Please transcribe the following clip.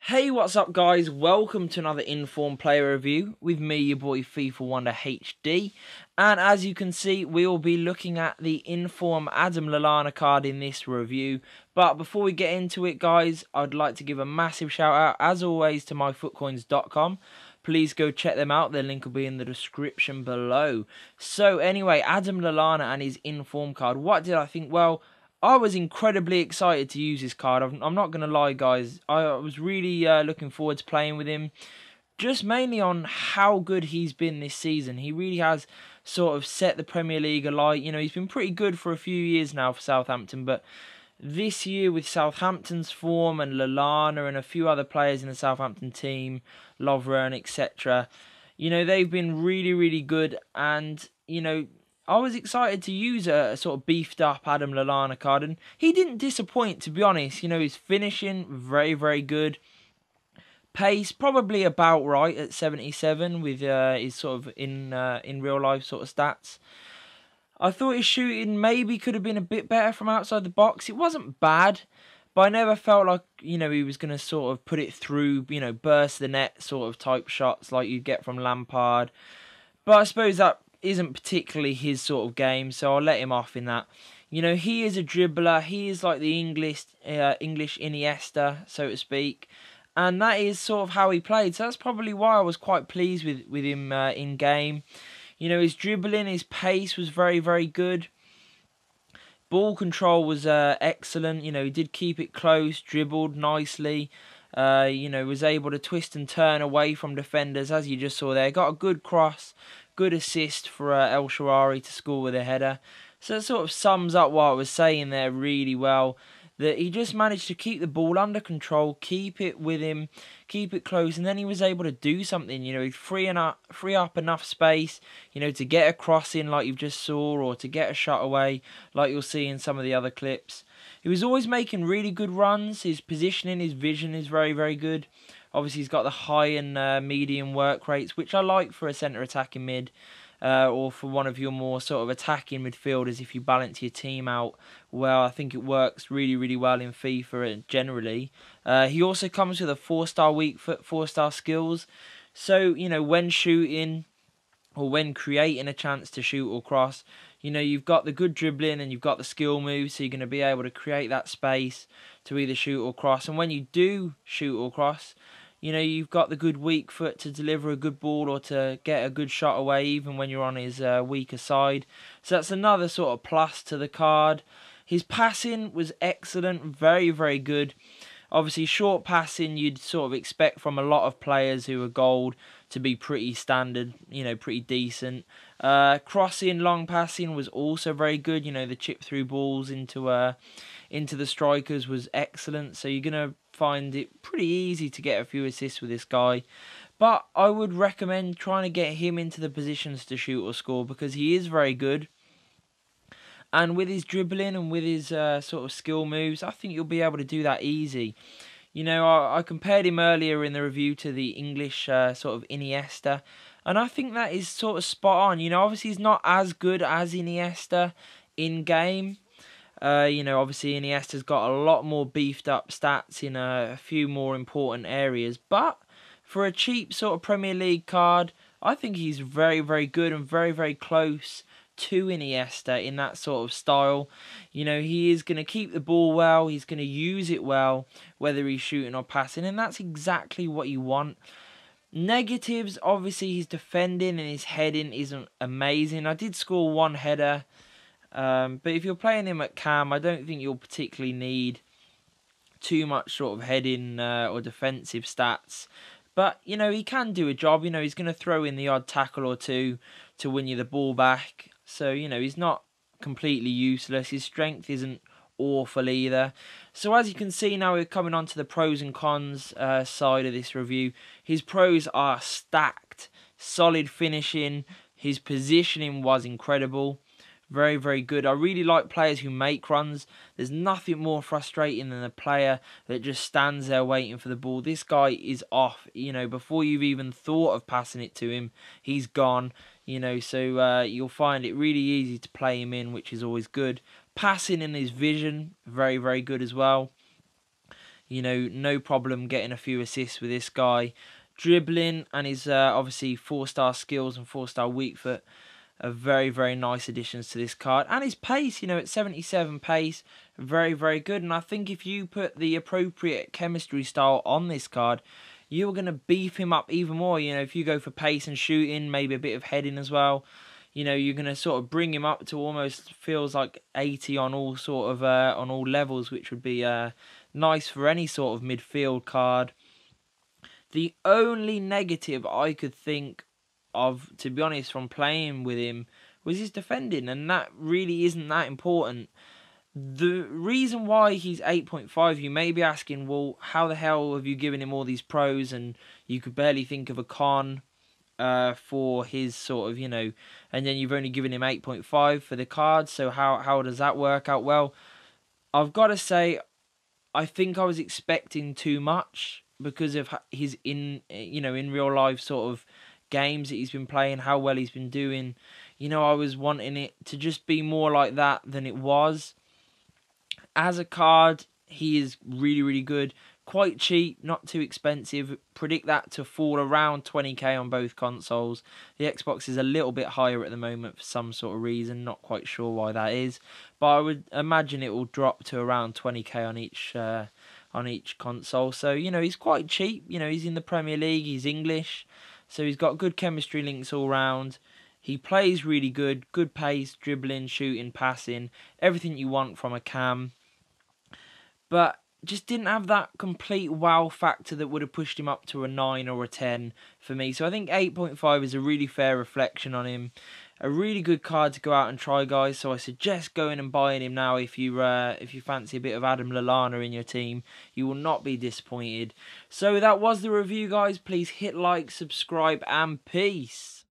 Hey, what's up guys? Welcome to another Informed Player Review with me, your boy FIFA Wonder HD. And as you can see, we will be looking at the Inform Adam Lallana card in this review. But before we get into it guys, I'd like to give a massive shout out as always to myfootcoins.com. Please go check them out, their link will be in the description below. So anyway, Adam Lallana and his Inform card. What did I think? Well, I was incredibly excited to use this card. I'm not going to lie, guys. I was really looking forward to playing with him. Just mainly on how good he's been this season. He really has sort of set the Premier League alight. You know, he's been pretty good for a few years now for Southampton. But this year with Southampton's form and Lallana and a few other players in the Southampton team, Lovren, etc., you know, they've been really, really good. And, you know, I was excited to use a sort of beefed up Adam Lallana card, and he didn't disappoint, to be honest. You know, his finishing, very, very good. Pace, probably about right at 77 with his sort of in real life sort of stats. I thought his shooting maybe could have been a bit better from outside the box. It wasn't bad, but I never felt like, you know, he was going to sort of put it through, you know, burst the net sort of type shots like you get from Lampard. But I suppose that isn't particularly his sort of game, so I'll let him off in that. You know, he is a dribbler. He is like the English Iniesta, so to speak. And that is sort of how he played. So that's probably why I was quite pleased with him in game. You know, his dribbling, his pace was very, very good. Ball control was excellent. You know, he did keep it close, dribbled nicely. You know, was able to twist and turn away from defenders, as you just saw there. Got a good cross, good assist for El Shaarawy to score with a header. So it sort of sums up what I was saying there really well. That he just managed to keep the ball under control, keep it with him, keep it close, and then he was able to do something. You know, he'd free up enough space, you know, to get a cross in like you've just saw, or to get a shot away like you'll see in some of the other clips. He was always making really good runs. His positioning, his vision is very, very good. Obviously, he's got the high and medium work rates, which I like for a centre attacking mid. Or for one of your more sort of attacking midfielders, if you balance your team out well. I think it works really, really well in FIFA generally. He also comes with a 4-star weak foot, 4-star skills. So, you know, when shooting or when creating a chance to shoot or cross, you know, you've got the good dribbling and you've got the skill moves, so you're going to be able to create that space to either shoot or cross. And when you do shoot or cross, you know, you've got the good weak foot to deliver a good ball or to get a good shot away, even when you're on his weaker side. So that's another sort of plus to the card. His passing was excellent, very, very good. Obviously, short passing you'd sort of expect from a lot of players who are gold to be pretty standard, you know, pretty decent. Crossing, long passing was also very good. You know, the chip through balls into the strikers was excellent. So you're going to find it pretty easy to get a few assists with this guy. But I would recommend trying to get him into the positions to shoot or score, because he is very good. And with his dribbling and with his sort of skill moves, I think you'll be able to do that easy. You know, I compared him earlier in the review to the English sort of Iniesta, and I think that is sort of spot on. You know, obviously he's not as good as Iniesta in game. You know, obviously Iniesta's got a lot more beefed up stats in a few more important areas. But for a cheap sort of Premier League card, I think he's very, very good and very, very close to Iniesta in that sort of style. You know, he is going to keep the ball well, he's going to use it well, whether he's shooting or passing, and that's exactly what you want. Negatives, obviously his defending and his heading isn't amazing. I did score one header, but if you're playing him at cam, I don't think you'll particularly need too much sort of heading or defensive stats. But, you know, he can do a job. You know, he's going to throw in the odd tackle or two to win you the ball back. So, you know, he's not completely useless. His strength isn't awful either. So as you can see now, we're coming on to the pros and cons side of this review. His pros are stacked. Solid finishing. His positioning was incredible. Very, very good. I really like players who make runs. There's nothing more frustrating than a player that just stands there waiting for the ball. This guy is off. You know, before you've even thought of passing it to him, he's gone. You know, so you'll find it really easy to play him in, which is always good. Passing and his vision, very, very good as well. You know, no problem getting a few assists with this guy. Dribbling and his obviously 4-star skills and 4-star weak foot are very, very nice additions to this card. And his pace, you know, at 77 pace, very, very good. And I think if you put the appropriate chemistry style on this card, you're going to beef him up even more. You know, if you go for pace and shooting, maybe a bit of heading as well, you know, you're going to sort of bring him up to almost feels like 80 on all sort of on all levels, which would be nice for any sort of midfield card. The only negative I could think of, to be honest, from playing with him was his defending, and that really isn't that important. The reason why he's 8.5, you may be asking, well, how the hell have you given him all these pros and you could barely think of a con for his sort of, you know, and then you've only given him 8.5 for the cards, so how does that work out? Well, I've got to say, I think I was expecting too much because of his in real life sort of games that he's been playing, how well he's been doing. You know, I was wanting it to just be more like that than it was. As a card, he is really, really good. Quite cheap, not too expensive. Predict that to fall around 20k on both consoles. The Xbox is a little bit higher at the moment for some sort of reason. Not quite sure why that is. But I would imagine it will drop to around 20k on each console. So, you know, he's quite cheap. You know, he's in the Premier League. He's English. So he's got good chemistry links all round. He plays really good. Good pace, dribbling, shooting, passing. Everything you want from a cam. But just didn't have that complete wow factor that would have pushed him up to a 9 or a 10 for me. So I think 8.5 is a really fair reflection on him. A really good card to go out and try, guys. So I suggest going and buying him now if you fancy a bit of Adam Lallana in your team. You will not be disappointed. So that was the review, guys. Please hit like, subscribe, and peace.